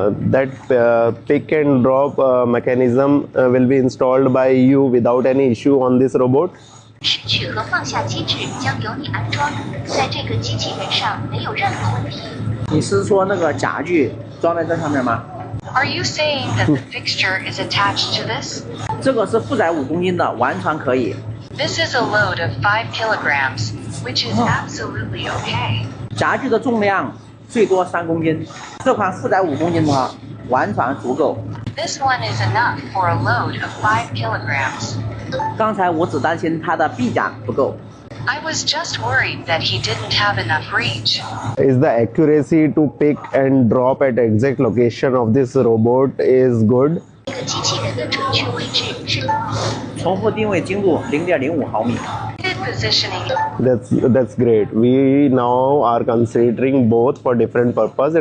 That pick and drop mechanism will be installed by you without any issue on this robot. 拾取和放下机制将由你安装，在这个机器人上没有任何问题。你是说那个夹具装在这上面吗？ Are you saying that the fixture is attached to this? 这个是负载5公斤的，完全可以。 This is a load of 5 kilograms, which is absolutely okay. 夹具的重量最多3公斤，这款负载5公斤的话，完全足够。 This one is enough for a load of 5 kilograms. 刚才我只担心它的臂架不够。 I was just worried that he didn't have enough reach. Is the accuracy to pick and drop at exact location of this robot is good? 这个机器人的准确位置是重复定位精度0.05毫米。 good positioning. That's great. We now are considering both for different purpose.